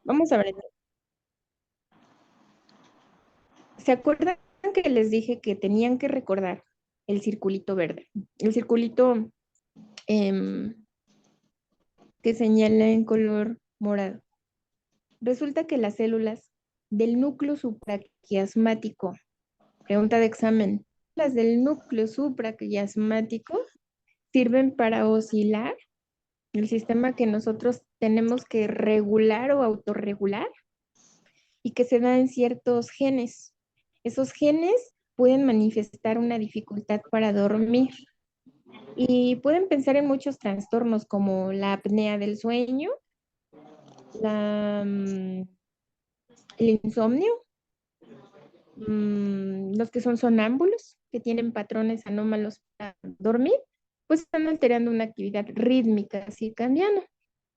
Vamos a ver. ¿Se acuerdan que les dije que tenían que recordar el circulito verde? El circulito em, que señala en color morado. Resulta que las células del núcleo supraquiasmático, pregunta de examen, las del núcleo supraquiasmático sirven para oscilar el sistema que nosotros tenemos que regular o autorregular y que se da en ciertos genes. Esos genes pueden manifestar una dificultad para dormir y pueden pensar en muchos trastornos como la apnea del sueño, la, el insomnio, los que son sonámbulos, que tienen patrones anómalos para dormir, pues están alterando una actividad rítmica circadiana.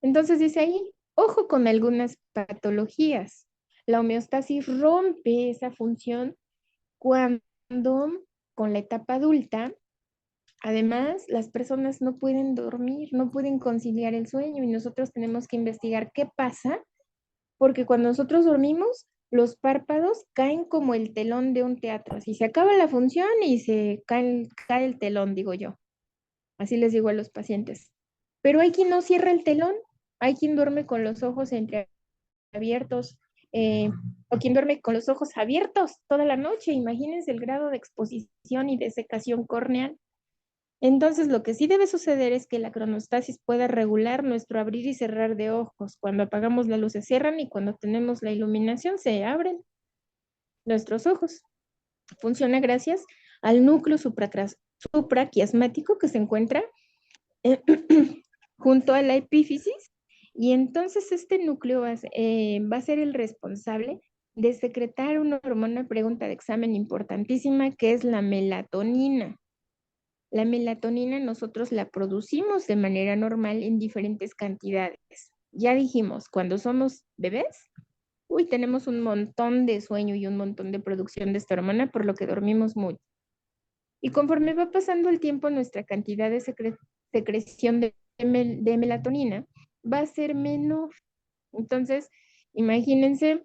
Entonces dice ahí, ojo con algunas patologías. La homeostasis rompe esa función cuando con la etapa adulta, además, las personas no pueden dormir, no pueden conciliar el sueño y nosotros tenemos que investigar qué pasa, porque cuando nosotros dormimos, los párpados caen como el telón de un teatro, así se acaba la función y cae el telón, digo yo. Así les digo a los pacientes. Pero hay quien no cierra el telón, hay quien duerme con los ojos entreabiertos, o quien duerme con los ojos abiertos toda la noche. Imagínense el grado de exposición y desecación córneal. Entonces, lo que sí debe suceder es que la cronostasis pueda regular nuestro abrir y cerrar de ojos. Cuando apagamos la luz se cierran y cuando tenemos la iluminación se abren nuestros ojos. Funciona gracias al núcleo supraquiasmático que se encuentra junto a la epífisis, y entonces este núcleo va a ser el responsable de secretar una hormona, pregunta de examen importantísima, que es la melatonina. La melatonina nosotros la producimos de manera normal en diferentes cantidades. Ya dijimos, cuando somos bebés, tenemos un montón de sueño y un montón de producción de esta hormona, por lo que dormimos mucho. Y conforme va pasando el tiempo, nuestra cantidad de secreción de melatonina va a ser menor. Entonces, imagínense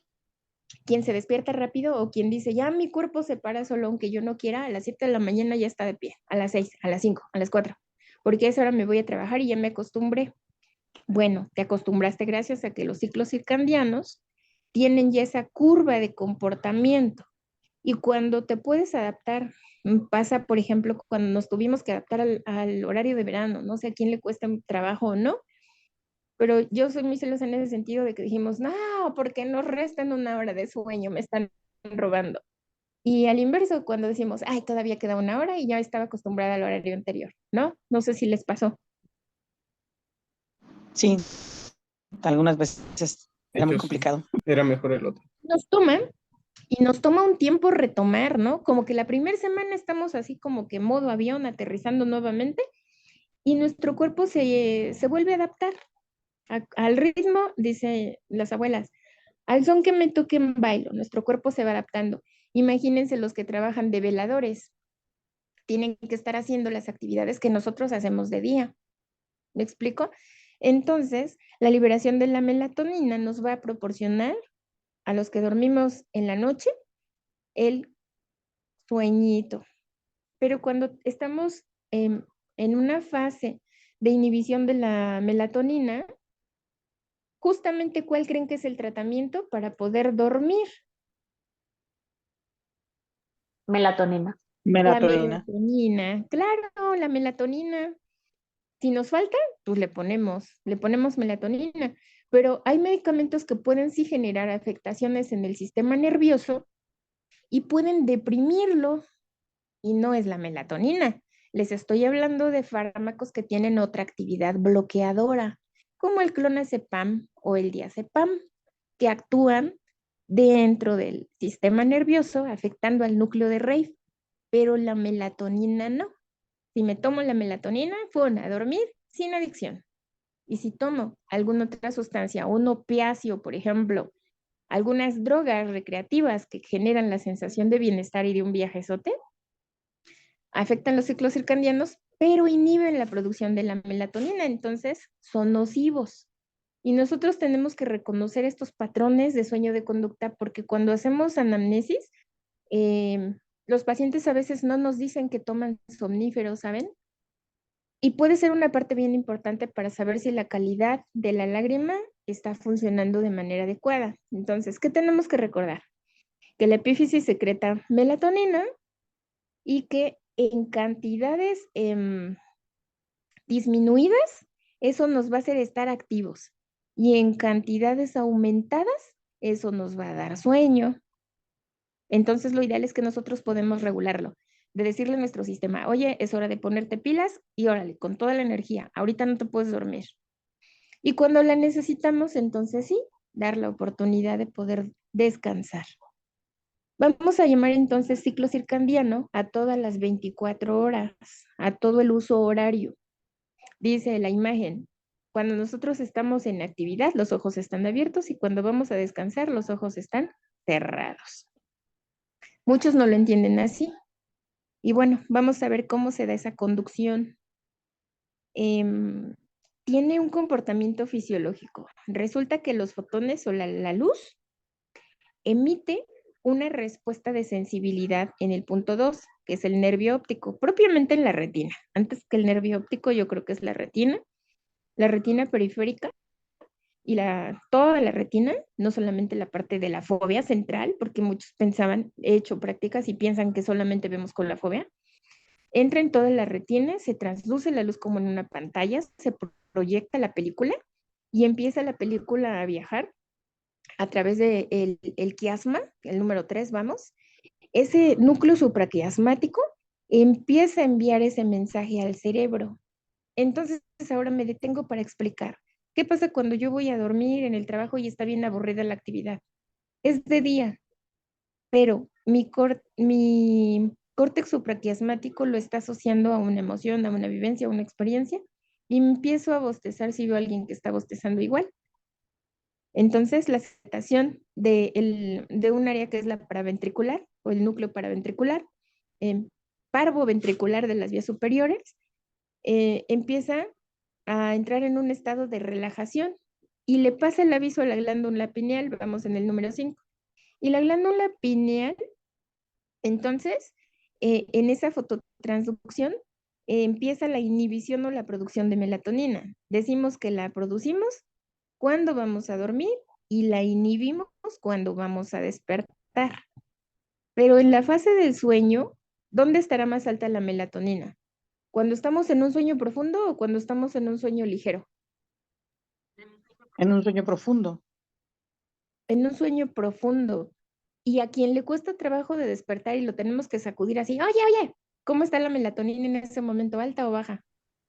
quien se despierta rápido o quien dice, ya mi cuerpo se para solo aunque yo no quiera, a las 7 de la mañana ya está de pie, a las 6, a las 5, a las 4, porque a esa hora me voy a trabajar y ya me acostumbré. Bueno, te acostumbraste gracias a que los ciclos circadianos tienen ya esa curva de comportamiento. Y cuando te puedes adaptar, pasa, por ejemplo, cuando nos tuvimos que adaptar al horario de verano, no sé a quién le cuesta trabajo o no, pero yo soy muy celosa en ese sentido de que dijimos, no, porque nos restan una hora de sueño, me están robando. Y al inverso, cuando decimos, ay, todavía queda una hora y ya estaba acostumbrada al horario anterior, ¿no? No sé si les pasó. Sí, algunas veces era muy Hechos, complicado. era mejor el otro. Nos toma un tiempo retomar, ¿no? Como que la primera semana estamos así como que modo avión, aterrizando nuevamente, y nuestro cuerpo se vuelve a adaptar al ritmo, dice las abuelas, al son que me toquen bailo, nuestro cuerpo se va adaptando. Imagínense los que trabajan de veladores, tienen que estar haciendo las actividades que nosotros hacemos de día. ¿Me explico? Entonces, la liberación de la melatonina nos va a proporcionar a los que dormimos en la noche el sueñito. Pero cuando estamos en una fase de inhibición de la melatonina, justamente ¿cuál creen que es el tratamiento para poder dormir? Melatonina. La Melatonina. melatonina, claro, la melatonina. Si nos falta, pues le ponemos melatonina. Pero hay medicamentos que pueden sí generar afectaciones en el sistema nervioso y pueden deprimirlo, y no es la melatonina. Les estoy hablando de fármacos que tienen otra actividad bloqueadora, como el clonazepam o el diazepam, que actúan dentro del sistema nervioso, afectando al núcleo de Reiff, pero la melatonina no. Si me tomo la melatonina, fue a dormir sin adicción. Y si tomo alguna otra sustancia, un opiáceo, por ejemplo, algunas drogas recreativas que generan la sensación de bienestar y de un viajezote, afectan los ciclos circadianos, pero inhiben la producción de la melatonina, entonces son nocivos. Y nosotros tenemos que reconocer estos patrones de sueño de conducta porque cuando hacemos anamnesis, los pacientes a veces no nos dicen que toman somníferos, ¿saben? Y puede ser una parte bien importante para saber si la calidad de la lágrima está funcionando de manera adecuada. Entonces, ¿qué tenemos que recordar? Que la epífisis secreta melatonina y que en cantidades disminuidas, eso nos va a hacer estar activos. Y en cantidades aumentadas, eso nos va a dar sueño. Entonces, lo ideal es que nosotros podemos regularlo, de decirle a nuestro sistema, oye, es hora de ponerte pilas y órale, con toda la energía, ahorita no te puedes dormir. Y cuando la necesitamos, entonces sí, dar la oportunidad de poder descansar. Vamos a llamar entonces ciclo circadiano a todas las 24 horas, a todo el uso horario. Dice la imagen, cuando nosotros estamos en actividad, los ojos están abiertos y cuando vamos a descansar, los ojos están cerrados. Muchos no lo entienden así. Y bueno, vamos a ver cómo se da esa conducción. Tiene un comportamiento fisiológico. Resulta que los fotones o la luz emite una respuesta de sensibilidad en el punto 2, que es el nervio óptico, propiamente en la retina. Antes que el nervio óptico, yo creo que es la retina periférica y toda la retina, no solamente la parte de la fobia central, porque muchos pensaban, he hecho prácticas y piensan que solamente vemos con la fobia. Entra en toda la retina, se transluce la luz como en una pantalla, se proyecta la película y empieza la película a viajar a través del el quiasma, el número 3, vamos. Ese núcleo supraquiasmático empieza a enviar ese mensaje al cerebro. Entonces, ahora me detengo para explicar. ¿Qué pasa cuando yo voy a dormir en el trabajo y está bien aburrida la actividad? Es de día, pero mi córtex supraquiasmático lo está asociando a una emoción, a una vivencia, a una experiencia, y empiezo a bostezar si veo a alguien que está bostezando igual. Entonces, la excitación de un área que es la paraventricular o el núcleo paraventricular, parvoventricular de las vías superiores, empieza a entrar en un estado de relajación y le pasa el aviso a la glándula pineal, vamos en el número 5. Y la glándula pineal, entonces, en esa fototransducción, empieza la inhibición o la producción de melatonina. Decimos que la producimos cuando vamos a dormir y la inhibimos cuando vamos a despertar. Pero en la fase del sueño, ¿dónde estará más alta la melatonina? ¿Cuando estamos en un sueño profundo o cuando estamos en un sueño ligero? En un sueño profundo. En un sueño profundo. Y a quien le cuesta trabajo de despertar y lo tenemos que sacudir así, oye, ¿cómo está la melatonina en ese momento? ¿Alta o baja?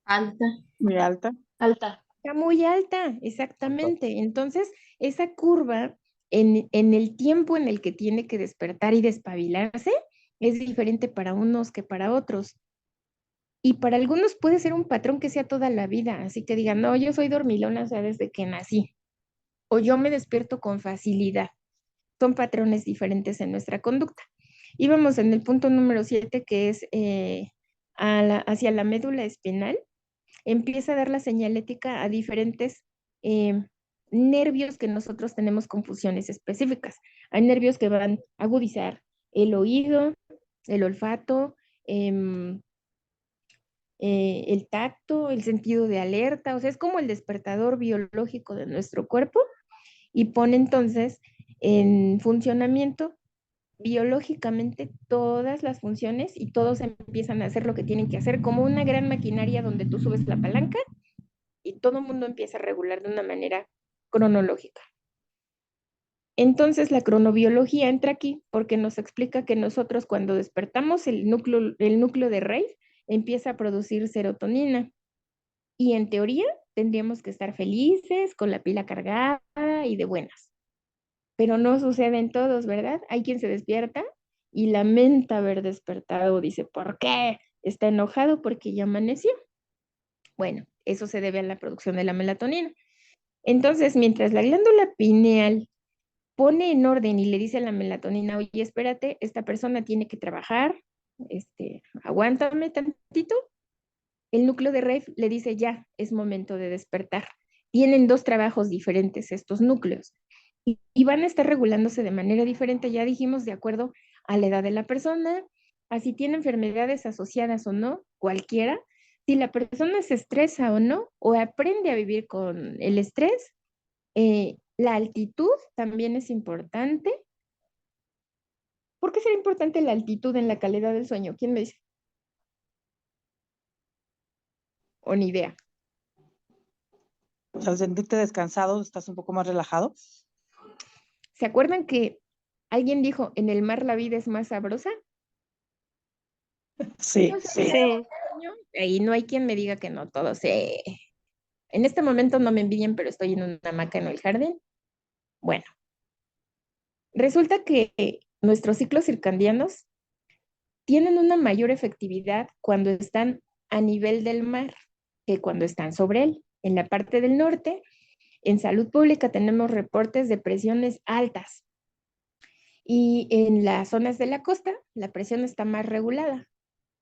Alta, Muy alta. alta. Está muy alta, exactamente. Entonces, esa curva en el tiempo en el que tiene que despertar y despabilarse es diferente para unos que para otros. Y para algunos puede ser un patrón que sea toda la vida, así que digan, no, yo soy dormilona, o sea, desde que nací, o yo me despierto con facilidad. Son patrones diferentes en nuestra conducta. Y vamos en el punto número 7, que es hacia la médula espinal, empieza a dar la señalética a diferentes nervios que nosotros tenemos con funciones específicas. Hay nervios que van a agudizar el oído, el olfato, el tacto, el sentido de alerta, o sea, es como el despertador biológico de nuestro cuerpo y pone entonces en funcionamiento biológicamente todas las funciones y todos empiezan a hacer lo que tienen que hacer, como una gran maquinaria donde tú subes la palanca y todo el mundo empieza a regular de una manera cronológica. Entonces la cronobiología entra aquí porque nos explica que nosotros cuando despertamos el núcleo de Reif empieza a producir serotonina y en teoría tendríamos que estar felices, con la pila cargada y de buenas. Pero no sucede en todos, ¿verdad? Hay quien se despierta y lamenta haber despertado, dice, ¿por qué? Está enojado porque ya amaneció. Bueno, eso se debe a la producción de la melatonina. Entonces, mientras la glándula pineal pone en orden y le dice a la melatonina, oye, espérate, esta persona tiene que trabajar, aguántame tantito, el núcleo de Reif le dice, ya, es momento de despertar. tienen dos trabajos diferentes estos núcleos y van a estar regulándose de manera diferente, ya dijimos, de acuerdo a la edad de la persona, a si tiene enfermedades asociadas o no, cualquiera, si la persona se estresa o no, o aprende a vivir con el estrés. La altitud también es importante. ¿Por qué será importante la altitud en la calidad del sueño? ¿Quién me dice? O ni idea. Al sentirte descansado, estás un poco más relajado. ¿Se acuerdan que alguien dijo, en el mar la vida es más sabrosa? Sí, Entonces, sí. Sí. ahí no hay quien me diga que no, todo se... En este momento no me envidien, pero estoy en una hamaca en el jardín. Bueno, resulta que nuestros ciclos circadianos tienen una mayor efectividad cuando están a nivel del mar que cuando están sobre él. En la parte del norte, en salud pública tenemos reportes de presiones altas y en las zonas de la costa la presión está más regulada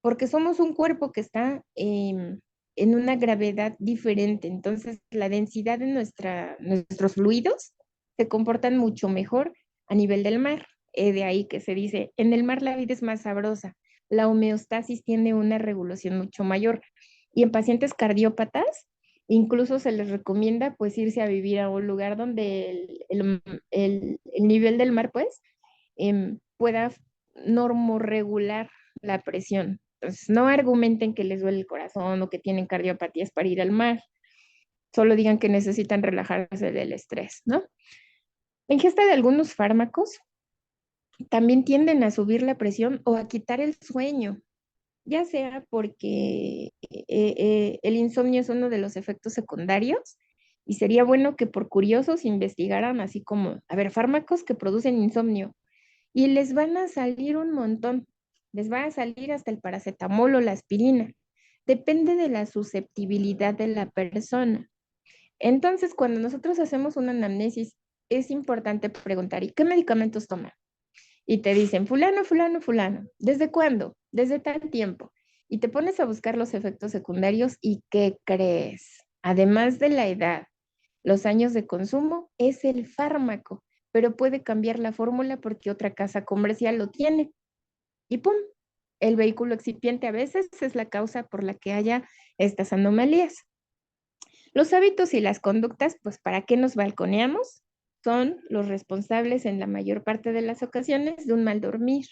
porque somos un cuerpo que está en una gravedad diferente. Entonces, la densidad de nuestros fluidos se comportan mucho mejor a nivel del mar. De ahí que se dice, en el mar la vida es más sabrosa. La homeostasis tiene una regulación mucho mayor. Y en pacientes cardiópatas, incluso se les recomienda pues irse a vivir a un lugar donde el nivel del mar pues pueda normorregular la presión. Entonces, no argumenten que les duele el corazón o que tienen cardiopatías para ir al mar. Solo digan que necesitan relajarse del estrés, ¿no? La ingesta de algunos fármacos también tienden a subir la presión o a quitar el sueño, ya sea porque el insomnio es uno de los efectos secundarios y sería bueno que por curiosos investigaran así como, a ver, fármacos que producen insomnio y les van a salir un montón. Les va a salir hasta el paracetamol o la aspirina. Depende de la susceptibilidad de la persona. Entonces, cuando nosotros hacemos una anamnesis, es importante preguntar, ¿y qué medicamentos toman? Y te dicen, fulano, fulano, fulano. ¿Desde cuándo? Desde tal tiempo. Y te pones a buscar los efectos secundarios y ¿qué crees? Además de la edad, los años de consumo, es el fármaco, pero puede cambiar la fórmula porque otra casa comercial lo tiene. Y ¡pum! El vehículo excipiente a veces es la causa por la que haya estas anomalías. Los hábitos y las conductas, pues ¿para qué nos balconeamos? Son los responsables en la mayor parte de las ocasiones de un mal dormir.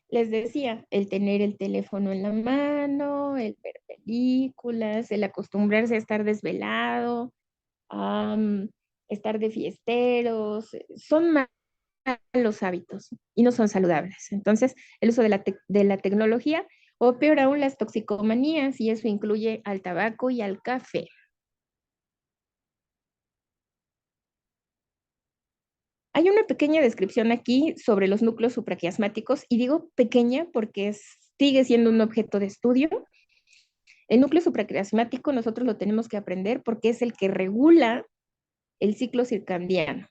Les decía, el tener el teléfono en la mano, el ver películas, el acostumbrarse a estar desvelado, um, estar de fiesteros, son malos hábitos y no son saludables. Entonces, el uso de la tecnología o peor aún las toxicomanías y eso incluye al tabaco y al café. Hay una pequeña descripción aquí sobre los núcleos supraquiasmáticos y digo pequeña porque sigue siendo un objeto de estudio. El núcleo supraquiasmático nosotros lo tenemos que aprender porque es el que regula el ciclo circadiano.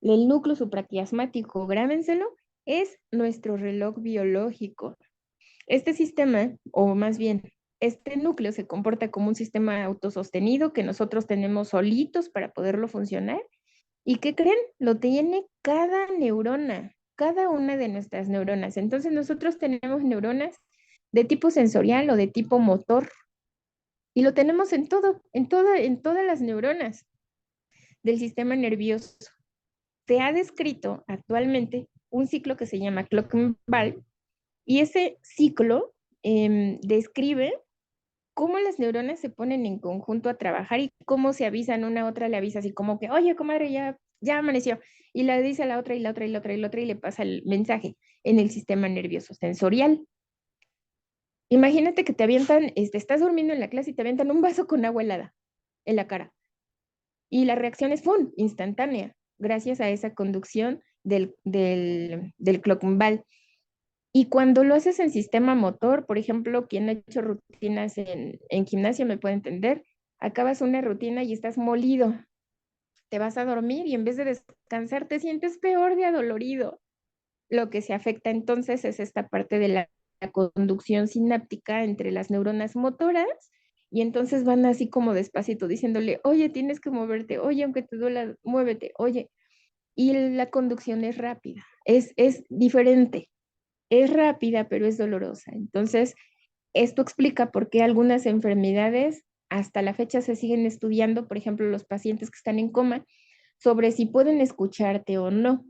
El núcleo supraquiasmático, grábenselo, es nuestro reloj biológico. Este sistema, o más bien, este núcleo se comporta como un sistema autosostenido que nosotros tenemos solitos para poderlo funcionar. ¿Y qué creen? Lo tiene cada neurona, cada una de nuestras neuronas. Entonces nosotros tenemos neuronas de tipo sensorial o de tipo motor y lo tenemos en todas las neuronas del sistema nervioso. Se ha descrito actualmente un ciclo que se llama Clock-Ball y ese ciclo describe cómo las neuronas se ponen en conjunto a trabajar y cómo se avisan una a otra, le avisa así como que, oye, comadre, ya amaneció. Y le dice a la otra y la otra y la otra y la otra y le pasa el mensaje en el sistema nervioso sensorial. Imagínate que te avientan, estás durmiendo en la clase y te avientan un vaso con agua helada en la cara. Y la reacción es ¡pum! Instantánea, gracias a esa conducción del clocumbal. Y cuando lo haces en sistema motor, por ejemplo, quien ha hecho rutinas en gimnasio me puede entender, acabas una rutina y estás molido, te vas a dormir y en vez de descansar te sientes peor de adolorido. Lo que se afecta entonces es esta parte de la conducción sináptica entre las neuronas motoras Y entonces van así como despacito diciéndole, oye, tienes que moverte, oye, aunque te duela, muévete, oye. Y la conducción es rápida, es diferente, es rápida, pero es dolorosa. Entonces, esto explica por qué algunas enfermedades hasta la fecha se siguen estudiando, por ejemplo, los pacientes que están en coma, sobre si pueden escucharte o no.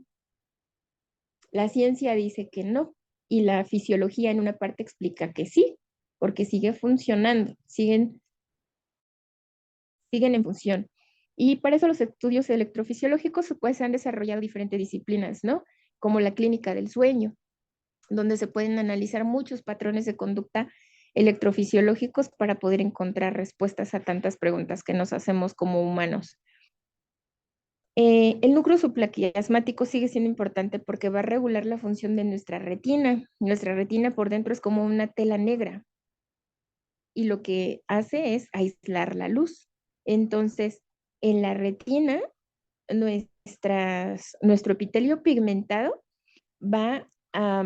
La ciencia dice que no, y la fisiología en una parte explica que sí, porque sigue funcionando, siguen en función. Y para eso los estudios electrofisiológicos pues han desarrollado diferentes disciplinas, ¿no? Como la clínica del sueño, donde se pueden analizar muchos patrones de conducta electrofisiológicos para poder encontrar respuestas a tantas preguntas que nos hacemos como humanos. El núcleo supraquiasmático sigue siendo importante porque va a regular la función de nuestra retina. Nuestra retina por dentro es como una tela negra y lo que hace es aislar la luz. Entonces, en la retina, nuestro epitelio pigmentado va a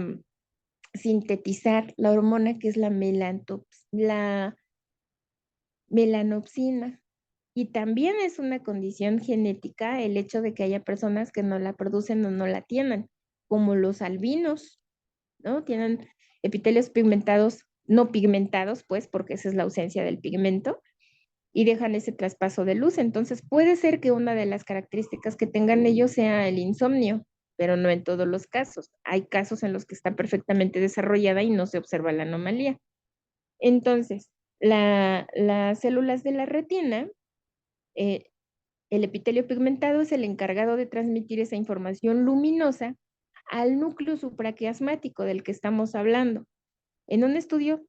sintetizar la hormona que es la melanopsina. Y también es una condición genética el hecho de que haya personas que no la producen o no la tienen, como los albinos, ¿no? Tienen epitelios pigmentados, no pigmentados, pues, porque esa es la ausencia del pigmento, y dejan ese traspaso de luz. Entonces puede ser que una de las características que tengan ellos sea el insomnio, pero no en todos los casos. Hay casos en los que está perfectamente desarrollada y no se observa la anomalía. Entonces, las células de la retina, el epitelio pigmentado es el encargado de transmitir esa información luminosa al núcleo supraquiasmático del que estamos hablando. En un estudio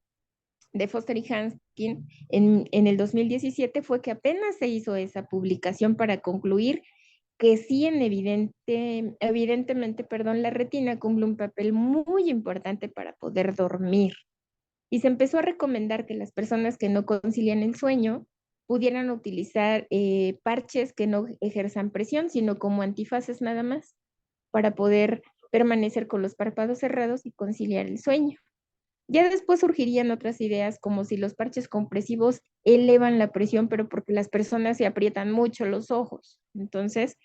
de Foster y Hanskin en el 2017 fue que apenas se hizo esa publicación para concluir que sí, evidentemente, la retina cumple un papel muy importante para poder dormir. Y se empezó a recomendar que las personas que no concilian el sueño pudieran utilizar parches que no ejerzan presión, sino como antifaces nada más, para poder permanecer con los párpados cerrados y conciliar el sueño. Ya después surgirían otras ideas como si los parches compresivos elevan la presión, pero porque las personas se aprietan mucho los ojos. Entonces,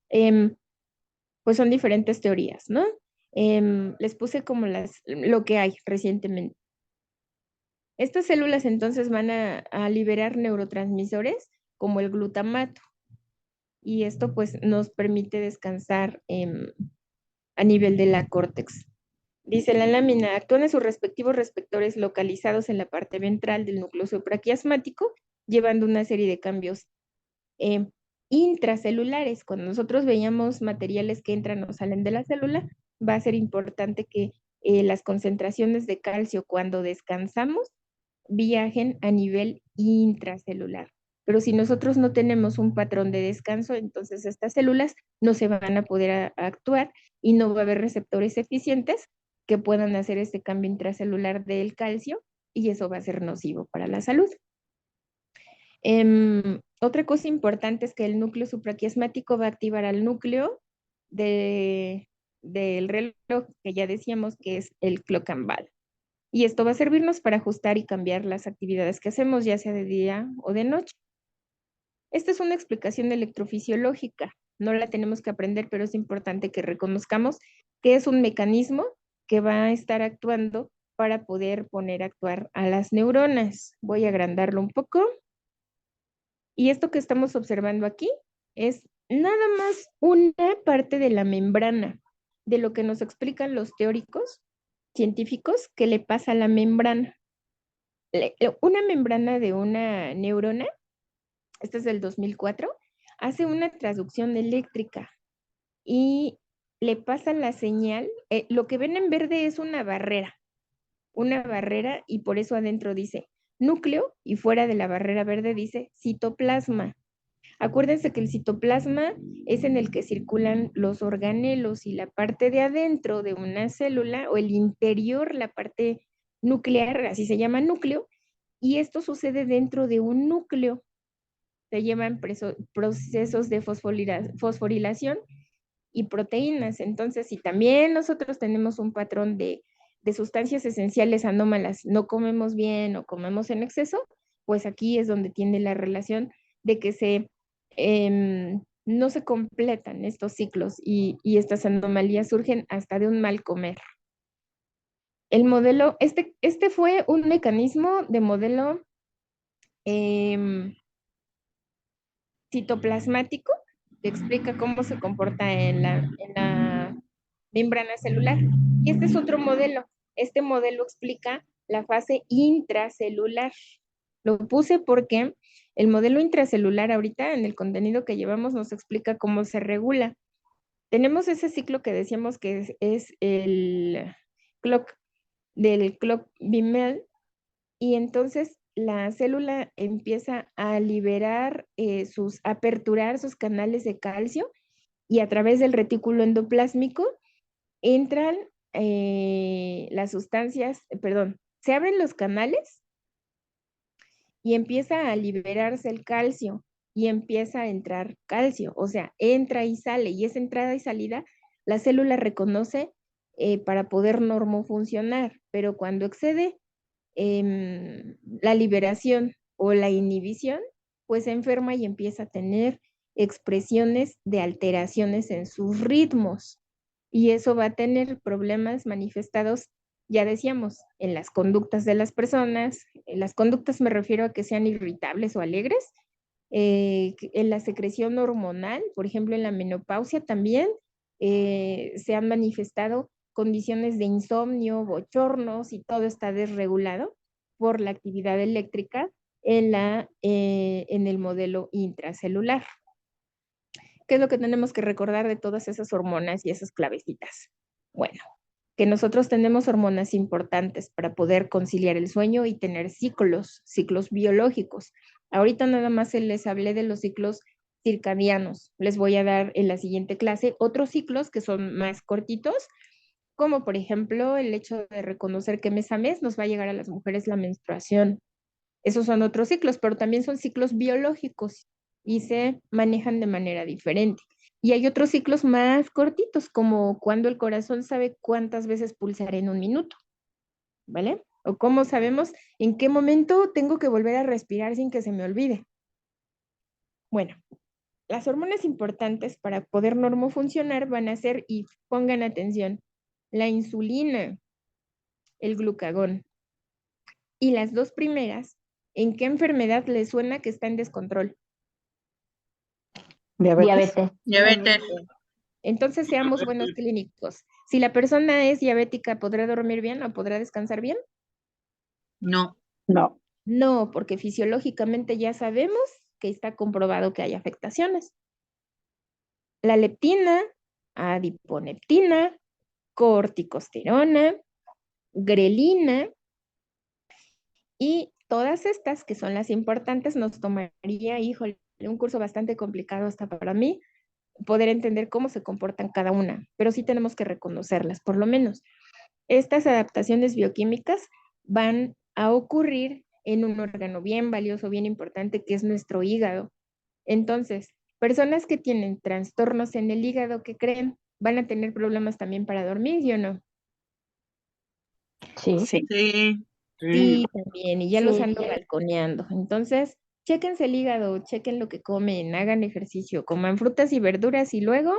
pues son diferentes teorías, ¿no? Les puse como lo que hay recientemente. Estas células entonces van a liberar neurotransmisores como el glutamato y esto pues nos permite descansar a nivel de la córtex. Dice la lámina, actúan en sus respectivos receptores localizados en la parte ventral del núcleo supraquiasmático, llevando una serie de cambios intracelulares. Cuando nosotros veíamos materiales que entran o salen de la célula, va a ser importante que las concentraciones de calcio cuando descansamos viajen a nivel intracelular. Pero si nosotros no tenemos un patrón de descanso, entonces estas células no se van a poder actuar y no va a haber receptores eficientes que puedan hacer este cambio intracelular del calcio y eso va a ser nocivo para la salud. Otra cosa importante es que el núcleo supraquiasmático va a activar al núcleo del reloj que ya decíamos que es el clock and ball. Y esto va a servirnos para ajustar y cambiar las actividades que hacemos, ya sea de día o de noche. Esta es una explicación electrofisiológica. No la tenemos que aprender, pero es importante que reconozcamos que es un mecanismo que va a estar actuando para poder poner a actuar a las neuronas. Voy a agrandarlo un poco. Y esto que estamos observando aquí es nada más una parte de la membrana, de lo que nos explican los teóricos científicos que le pasa a la membrana. Una membrana de una neurona, esta es del 2004, hace una transducción eléctrica y le pasa la señal. Lo que ven en verde es una barrera y por eso adentro dice núcleo y fuera de la barrera verde dice citoplasma. Acuérdense que el citoplasma es en el que circulan los organelos y la parte de adentro de una célula o el interior, la parte nuclear, así se llama núcleo, y esto sucede dentro de un núcleo. Se llevan procesos de fosforilación y proteínas. Entonces, si también nosotros tenemos un patrón de sustancias esenciales anómalas, no comemos bien o comemos en exceso, pues aquí es donde tiene la relación de que no se completan estos ciclos y estas anomalías surgen hasta de un mal comer. El modelo, este fue un mecanismo de modelo citoplasmático, que explica cómo se comporta en la membrana celular. Y este es otro modelo. Este modelo explica la fase intracelular. Lo puse porque el modelo intracelular ahorita en el contenido que llevamos nos explica cómo se regula. Tenemos ese ciclo que decíamos que es el clock del clock Bimel, y entonces la célula empieza a liberar aperturar sus canales de calcio, y a través del retículo endoplásmico entran las sustancias, perdón, se abren los canales y empieza a liberarse el calcio y empieza a entrar calcio, o sea, entra y sale, y esa entrada y salida la célula reconoce para poder normofuncionar, pero cuando excede la liberación o la inhibición, pues se enferma y empieza a tener expresiones de alteraciones en sus ritmos. Y eso va a tener problemas manifestados, ya decíamos, en las conductas de las personas. En las conductas me refiero a que sean irritables o alegres. En la secreción hormonal, por ejemplo, en la menopausia también se han manifestado condiciones de insomnio, bochornos, y todo está desregulado por la actividad eléctrica en el modelo intracelular. ¿Qué es lo que tenemos que recordar de todas esas hormonas y esas clavecitas? Bueno, que nosotros tenemos hormonas importantes para poder conciliar el sueño y tener ciclos biológicos. Ahorita nada más les hablé de los ciclos circadianos. Les voy a dar en la siguiente clase otros ciclos que son más cortitos, como por ejemplo el hecho de reconocer que mes a mes nos va a llegar a las mujeres la menstruación. Esos son otros ciclos, pero también son ciclos biológicos y se manejan de manera diferente. Y hay otros ciclos más cortitos, como cuando el corazón sabe cuántas veces pulsar en un minuto, ¿vale? O cómo sabemos en qué momento tengo que volver a respirar sin que se me olvide. Bueno, las hormonas importantes para poder normofuncionar van a ser, y pongan atención, la insulina, el glucagón. Y las dos primeras, ¿en qué enfermedad les suena que está en descontrol? Diabetes. Diabetes. Entonces seamos buenos clínicos. Si la persona es diabética, ¿podrá dormir bien o podrá descansar bien? No. No. No, porque fisiológicamente ya sabemos que está comprobado que hay afectaciones. La leptina, adiponectina, corticosterona, grelina, y todas estas que son las importantes, nos tomaría, híjole, un curso bastante complicado hasta para mí, poder entender cómo se comportan cada una, pero sí tenemos que reconocerlas, por lo menos. Estas adaptaciones bioquímicas van a ocurrir en un órgano bien valioso, bien importante, que es nuestro hígado. Entonces, personas que tienen trastornos en el hígado, ¿qué creen? Van a tener problemas también para dormir, ¿sí o no? Sí. Sí. Sí. Sí, también, y ya los Sí. ando balconeando. Entonces, chéquense el hígado, chequen lo que comen, hagan ejercicio, coman frutas y verduras, y luego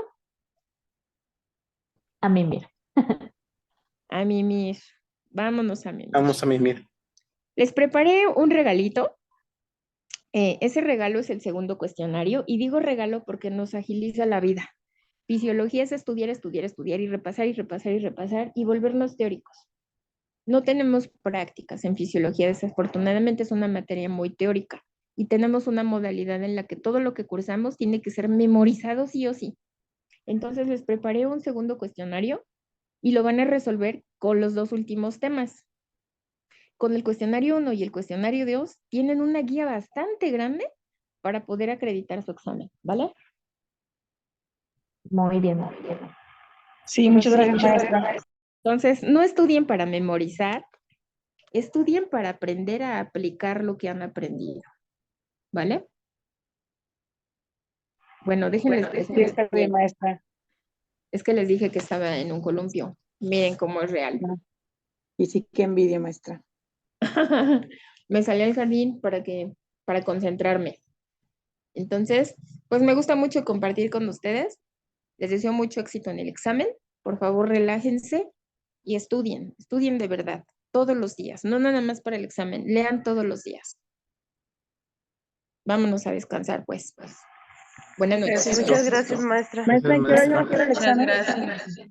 A mí, mira. a mimir. Vámonos a mimir. Vamos a mimir. Les preparé un regalito. Ese regalo es el segundo cuestionario, y digo regalo porque nos agiliza la vida. Fisiología es estudiar, estudiar, estudiar, y repasar y repasar y repasar y volvernos teóricos. No tenemos prácticas en fisiología, desafortunadamente es una materia muy teórica, y tenemos una modalidad en la que todo lo que cursamos tiene que ser memorizado sí o sí. Entonces les preparé un segundo cuestionario y lo van a resolver con los dos últimos temas. Con el cuestionario 1 y el cuestionario 2 tienen una guía bastante grande para poder acreditar su examen, ¿vale? Muy bien. Sí, muchas gracias, maestra. Entonces, no estudien para memorizar, estudien para aprender a aplicar lo que han aprendido, ¿vale? Bueno, déjenles Sí, está bien, maestra. Es que les dije que estaba en un columpio. Miren cómo es real. Y sí, qué envidia, maestra. me salí al jardín para concentrarme. Entonces, pues me gusta mucho compartir con ustedes. Les deseo mucho éxito en el examen. Por favor, relájense y estudien de verdad, todos los días, no nada más para el examen, lean todos los días. Vámonos a descansar, pues. Buenas noches. Muchas gracias, maestra. Maestra, ¿en qué hora ya va a ser el Muchas examen? gracias.